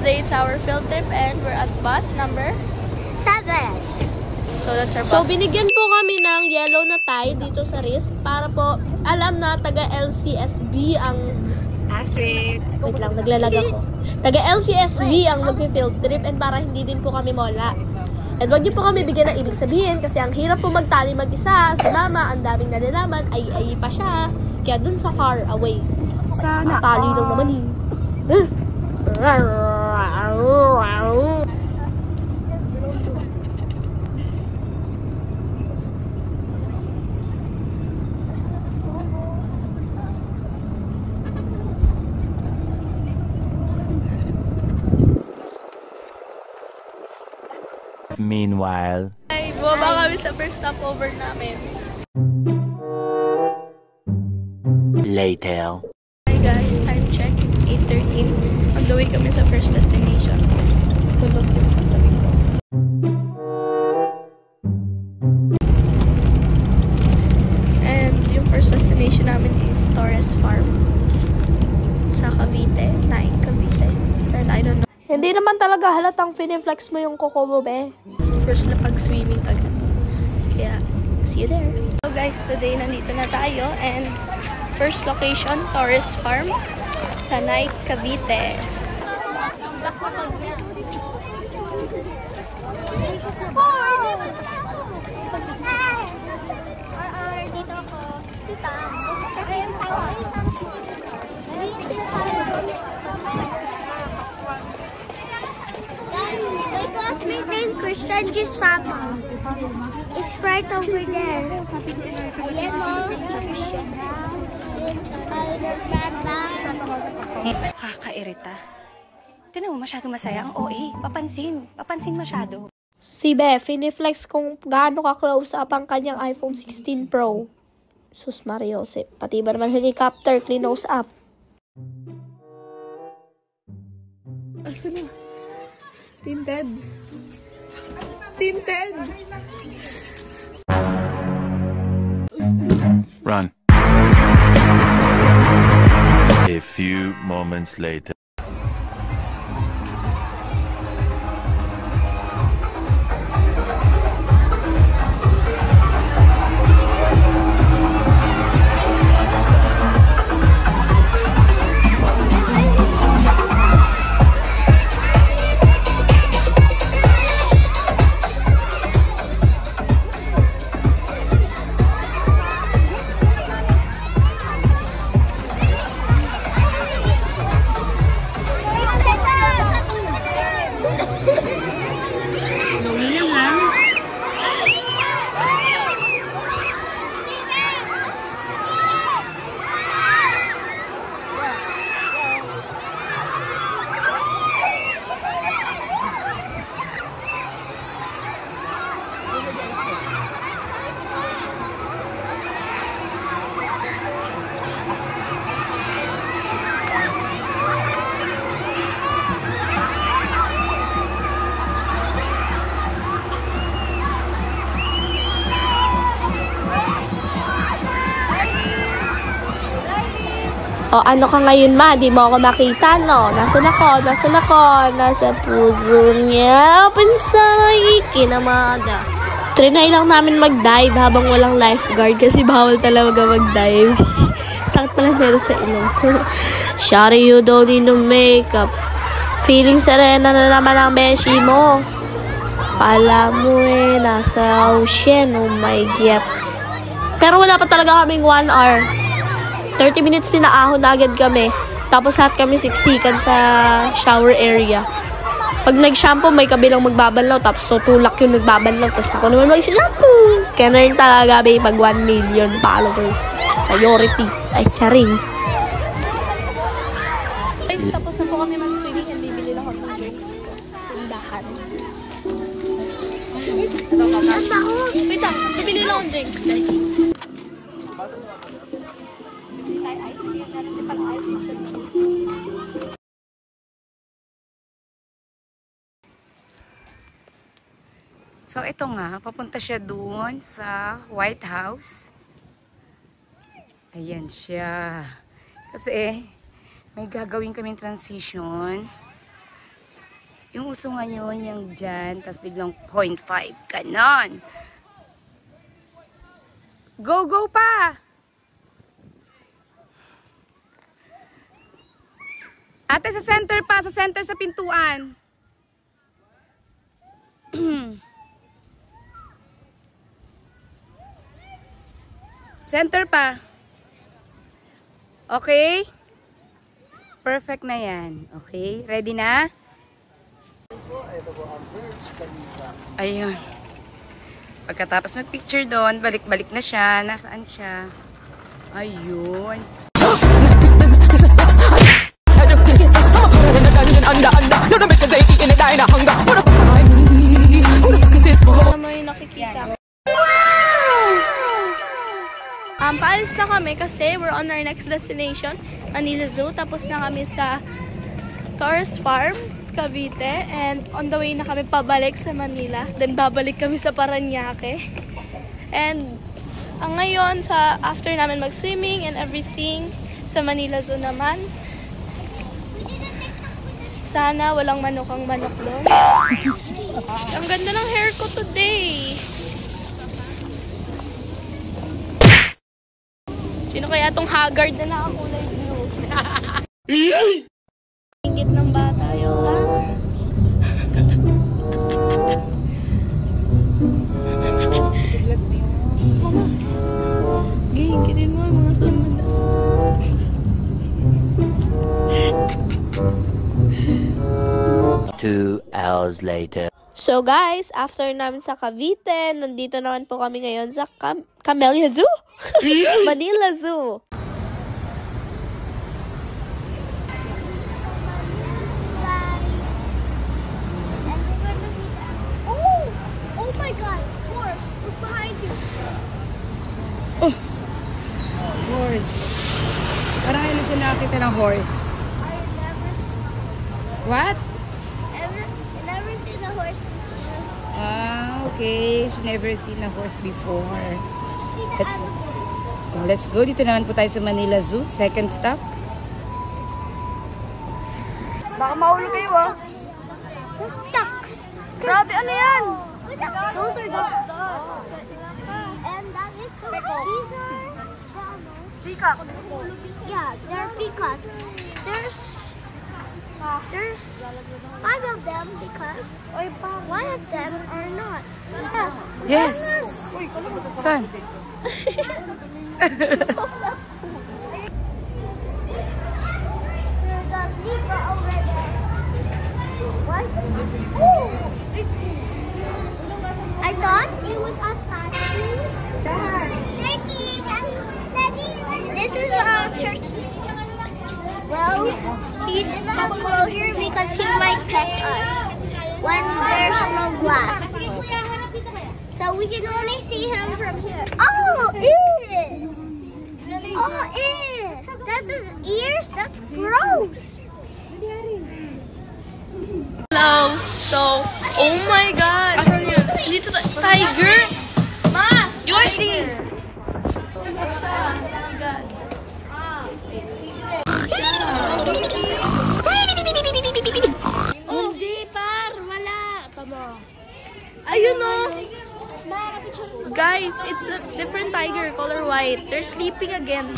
today it's our field trip and we're at bus number 7. So that's our bus. So binigyan po kami ng yellow na tie dito sa wrist para po alam na taga LCSB ang Astrid. wait lang, naglalag ako. Taga LCSB ang mag-field trip and para hindi din po kami mawala. And wag niyo po kami bigyan ng ibig sabihin kasi ang hirap po magtali mag-isa. Si mama, ang daming nalalaman, ay pa siya. Kaya dun sa far away. Sana. Tali lang naman eh. Meanwhile, Ay, bumaba kami sa first stopover namin. later. Hi guys, time check, 8:13. On the way kami sa first destination. Tulog din sa tabi ko. And yung first destination namin is Torres Farm. Sa Cavite, Cavite. And I don't know. Hindi naman talaga halatang finiflex mo yung kuko mo, be. First na pag-swimming agad. Kaya, see you there. So guys, today nandito na tayo and first location, Torres Farm sa Cavite. Dito ako. Sita. My classmate named Christian Gisama. It's right over there. Ayan mo. Kakairita. Tinan mo, masyado masaya ang OA. Papansin masyado. Si Be, finiflex kung gaano ka-close up ang kanyang iPhone 16 Pro. Sus Mario, pati ba naman helicopter, close up. Tinted. Tinted. Run. A few moments later. O ano ka ngayon, ma? Di mo ako makita, no? Nasaan ako? Nasa puso niya. Pinsay, kinamada. Trinay lang namin mag-dive habang walang lifeguard kasi bawal talaga mag-dive. Sakit pala nito sa ilong. Shawty, you don't need no makeup. Feeling serena na naman ang beshi mo. Pala mo nasa ocean, oh my God. Pero wala pa talaga kaming 1 hour. 30 minutes pinaahon na agad kami. Tapos lahat kami siksikan sa shower area. Pag nag-shampoo, may kabilang magbabanlaw. Tapos tutulak yung nagbabanlaw. Tapos ako naman mag-shampoo. Kaya na rin talaga, babe, pag 1 million followers. Priority. Ay, charing. Guys, tapos na po kami mag-swimming and bibili lang ako ng drinks ko. Tindahan. Wait lang, bibili lang akong drinks. So, ito nga, papunta siya doon sa White House. Ayan siya. Kasi, may gagawin kaming transition. Yung uso ngayon, yung dyan, tapos biglang 0.5. Ganon. Go, go pa! Ate, sa center pa, sa center sa pintuan. Center pa. Okay? Perfect na yan. Okay? Ready na? Ayun. Pagkatapos mag-picture doon, balik-balik na siya. Nasaan siya? Ayun. Ano mo yung nakikita? Paalis na kami kasi we're on our next destination, Manila Zoo. Tapos na kami sa Taurus Farm, Cavite. And on the way na kami pabalik sa Manila. Then babalik kami sa Parañaque. And ngayon, after namin mag-swimming and everything, sa Manila Zoo naman, sana walang manukang manok doon. Ang ganda ng hair ko today. Sino kaya tong haggard na nakakulay blue? Ingit ng bata, Johan. Mama, giingkitin mo yung mga sunod. 2 hours later. So guys, after namin sa Cavite, nandito naman po kami ngayon sa Camellia Zoo? Manila Zoo. Oh my God, horse, look behind you. Horse. Parang ano siya nakita ng horse. What? Never seen a horse before. Ah, okay. She never seen a horse before. Let's go. Dito naman po tayo sa Manila Zoo. Second stop. Baka mahulog kayo, ah. Ducks. Grabe, ano yan? Those are ducks. And that is these are Peacock. yeah, they're peacocks. There's 5 of them because one of them are not. Yes. Saan? There's a zebra over there. What? Oh! I thought it was a statue. This is a turkey. Well, he's in the enclosure because he might pet us when there's no glass. So we can only see him from here. Oh, ew! Oh, ew! That's his ears? That's gross! Hello. So, oh my God. Dito tiger. Ma, you are seeing. Oh my God. Hindi, par. Wala. Ayun o. Guys, it's a different tiger, color white. They're sleeping again.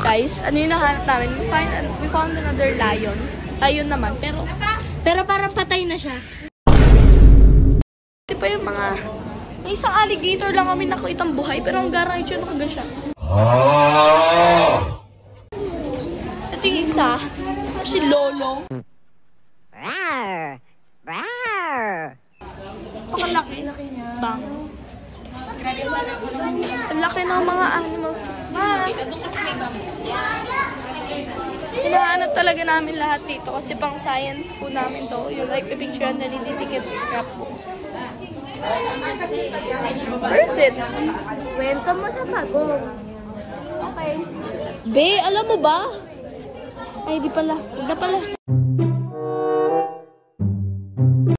Guys, ano yung nahanap namin? We found another lion. Lion naman, pero parang patay na siya. Di pa yung mga... May isang alligator lang kami nakitang buhay, pero ang garang ito nakaga siya. Ito yung isa, si Lolo. Pakalaki niya. Bang. Ang laki ng mga animals. Hinahanap talaga namin lahat dito kasi pang science po namin to. Yung like pipicturean na nititikit sa scrapbook. Where is it? Kwento mo sa pagong. Okay. Be, alam mo ba? Ay, di pala. Hindi pala.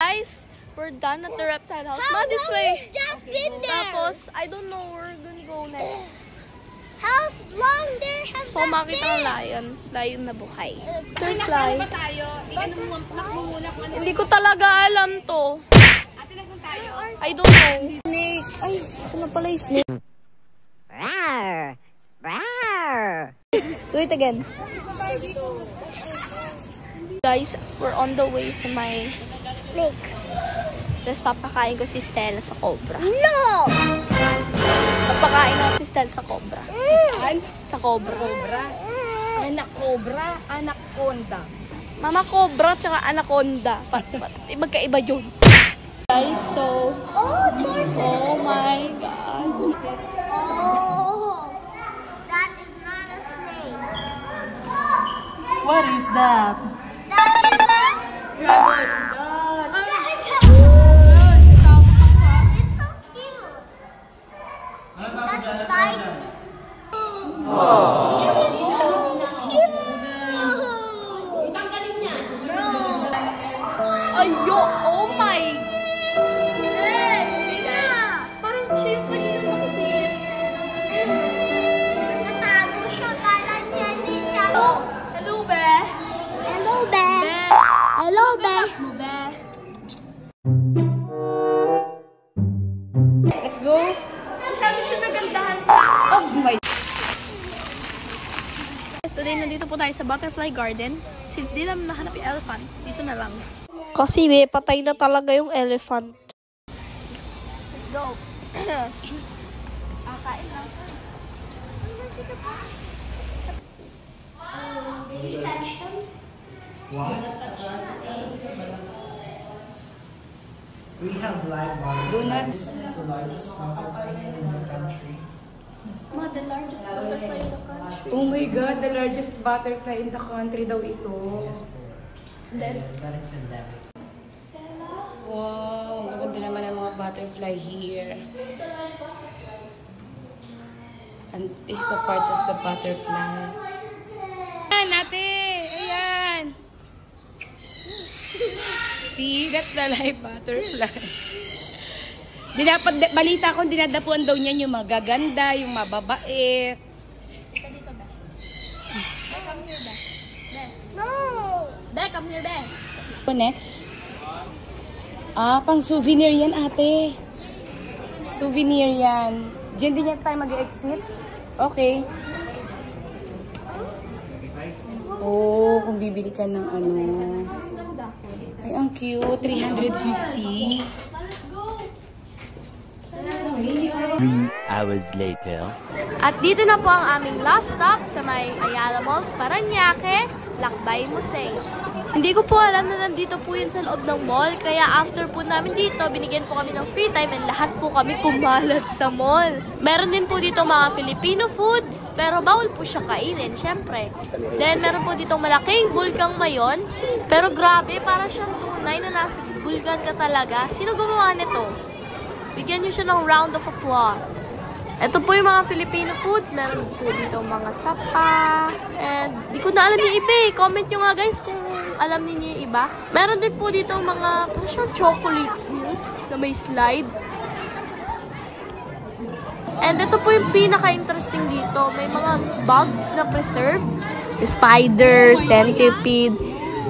Guys, we're done at the reptile house. Not this way. Been there? Tapos, I don't know where we're gonna go next. How long there has So, makita ng lion. Lion na buhay. Butterfly. Hindi ko talaga alam to. Ate, nasan tayo? I don't know. Snake. Ay, ito na pala yung snake. Do it again. Guys, we're on the way sa my snakes? Tapos papakain ko si Stella sa cobra. No! Papakain ko si Stella sa cobra. Sa cobra. Anak cobra, anak konda. Mama cobra tsaka anaconda. Magkaiba yun. Guys, so... Oh my God. Oh, that is not a snake. What is that? That is a Dragon. It's so cute. That's like. Oh, it's so cute. Ayo, oh my. Yeah. Parang siya yung kanina na kasi. Natago siya. Kala niya ni siya. Hello, be. Hello, Be. Hello, Be. Let's go. Masyado siya nagandahan sa... Oh my. Today, nandito po tayo sa Butterfly Garden. Since di namin nahanap yung elephant, dito na lang. Kasi patay na talaga yung elephant. Let's go. Kain lang. We have live butterfly. This is the largest butterfly in the country. Ma, the largest butterfly in the country. Oh my God, the largest butterfly in the country daw ito. Yes, po. It's dead. That is endemic. Wow, maganda naman ang mga butterfly here. And it's the parts of the butterfly. Ayan, ate! Ayan! See, that's the live butterfly. Balita ko, dinadapuan daw niyan yung magaganda, yung mababait. No. Be, come here, Be. Next. Pang souvenir yan, ate. Souvenir yan. Diyan din yan tayo mag-exit. Okay. Oh, kung bibili ka ng ano. Ay, ang cute. 350. 3 hours later. At dito na po ang aming last stop sa may Ayala Malls, Parañaque, Lakbay Museo. Hindi ko po alam na nandito po yun sa loob ng mall, kaya after po namin dito, binigyan po kami ng free time and lahat po kami kumalat sa mall. Meron din po dito mga Filipino foods, pero bawal po siya kainin, syempre. Then meron po dito malaking bulkang mayon, pero grabe, para siyang tunay na nasa bulkan ka talaga. Sino gumawa nito? Bigyan niyo siya ng round of applause. Ito po yung mga Filipino foods. Meron po dito mga tapa. And di ko na alam yung iba eh. Comment nyo nga guys kung alam niyo yung iba. Meron din po dito mga chocolate hills na may slide. And ito po yung pinaka-interesting dito. May mga bugs na preserved. Spider, centipede.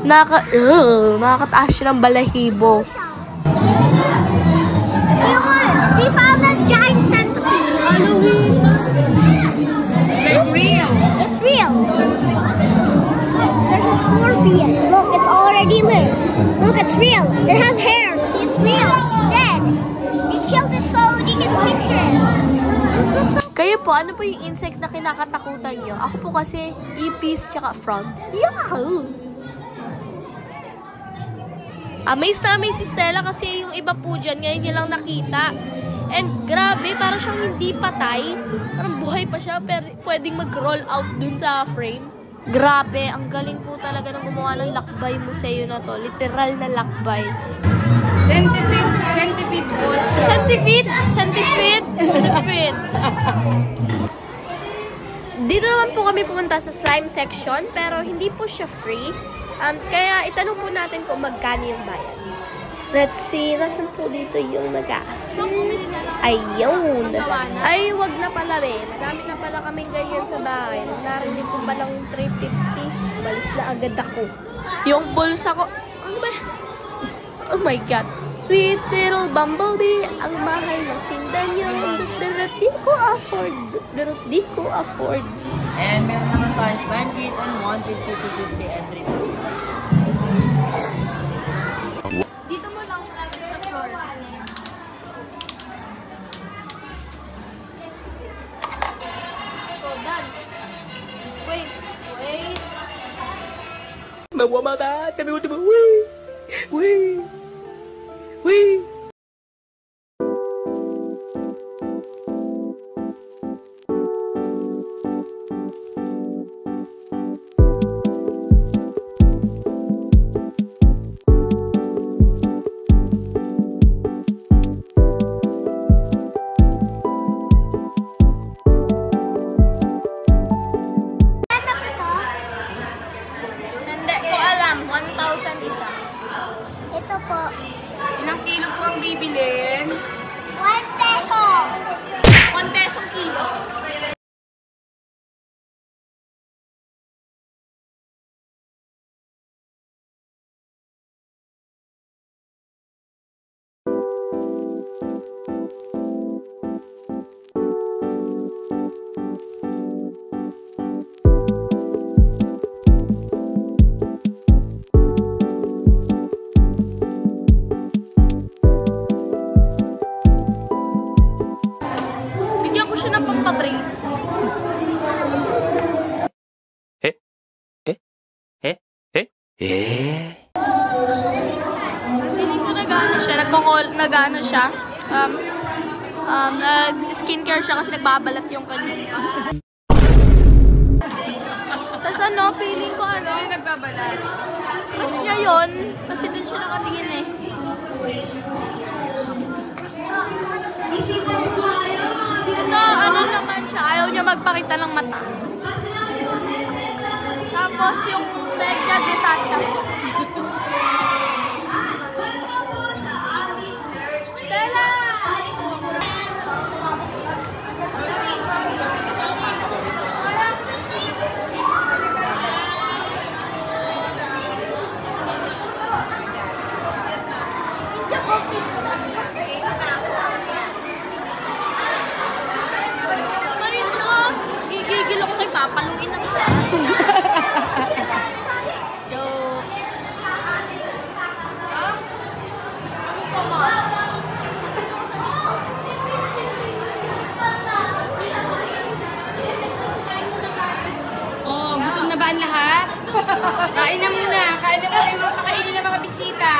Nakakataas siya ng balahibo. They found a giant centipede. Halloween! It's like real. It's real. There's a scorpion. Look, it's already lit. Look, it's real. It has hair. It's real. It's dead. They killed it so they can picture it. This looks so... Kayo po, ano po yung insect na kinakatakutan nyo? Ako po kasi, ipis tsaka frog. Yahoo! Amazed na amazed si Stella kasi yung iba po dyan, ngayon niya lang nakita. And grabe, parang siyang hindi patay. Parang buhay pa siya, pero pwedeng mag-roll out dun sa frame. Grabe, ang galing po talaga ng gumawa ng Lakbay Museo na to. Literal na lakbay. Centipede. Centipede food. Centipede! Centipede! Centipede! Dito naman po kami pumunta sa slime section, pero hindi po siya free. Kaya itanong po natin kung magkano yung bayad. Let's see, nasan po dito yung nag-assist? Ayun. Ay, wag na pala, be. Madami na pala kaming ganyan sa bahay. Nung narinig ko palang 350, balis na agad ako. Yung bulsa ko, ano ba? Oh my God. Sweet little bumblebee, ang mahal ng tinda niya. Darot di ko afford. Darot di ko afford. And meron naman tayo stand kit and 150 to 50 and 350. Dito mo lang sa floor. Go, dance. Wait. Mawamata, tabi mo, wait. Hindi ko alam. 1,000 isa. Ito po. Ilang kilo po ang bibilin? 1 peso. 1 pesong kilo. Bigyan ko siya ng pampabrace. Feeling ko nag-ano siya, nag-ano siya. Nag-skincare siya kasi nagbabalat yung kanyang. Tapos ano, feeling ko ano, Ano nagbabalat? crush niya yun. Kasi dun siya nakatingin eh. Ito, ano naman siya, ayaw niya magpakita ng mata. Tapos yung leg niya detachable. Stella! Malito ka! Gigigil ako sa'yo, papaluin na kita. Joke. Oh, gutom na ba ang lahat? Kain na muna. Kain na muna yung mga pakainin ng mga bisita.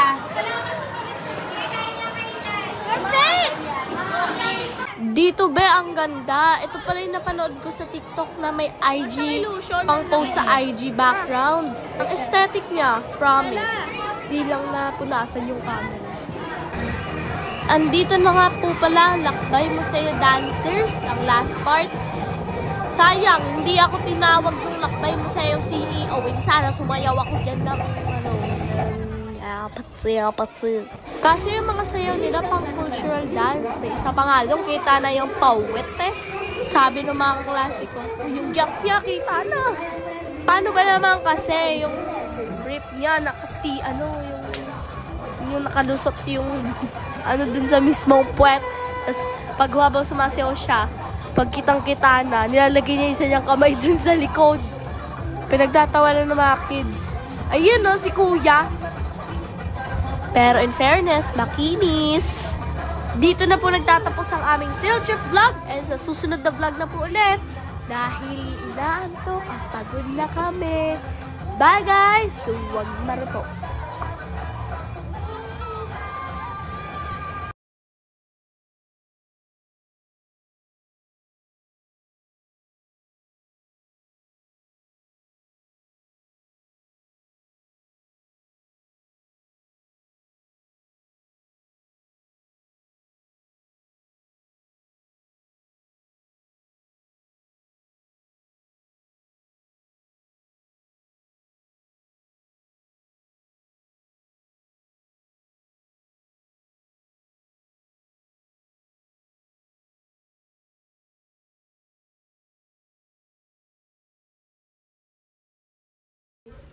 Dito be, ang ganda. Ito pala yung napanood ko sa TikTok na may IG, pang post sa IG background. Ang aesthetic niya, promise. Di lang na punasan yung camera. Andito na nga po pala, Lakbay Museo Dancers, ang last part. Sayang, hindi ako tinawag ng Lakbay Museo CEO. Hindi sana sumayaw ako dyan ng patsi. Kasi yung mga sayaw nila pang cultural dance. May isa pa nga doon, kita na yung pawet eh. Sabi ng mga klasiko, yung yak niya, kita na. Paano ba naman kasi yung rip niya, yung nakalusot yung ano dun sa mismong puwet. Tapos pag habang sumasayaw siya, pag kitang-kita na, nilalagay niya isa niyang kamay dun sa likod. Pinagtatawanan ng mga kids. Ayun no, si kuya. Pero in fairness, makinis. Dito na po nagtatapos ang aming field trip vlog. And sa susunod na vlog na po ulit. Dahil inaantok at pagod na kami. Bye guys! Huwag maruto.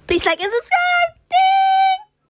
Please like and subscribe!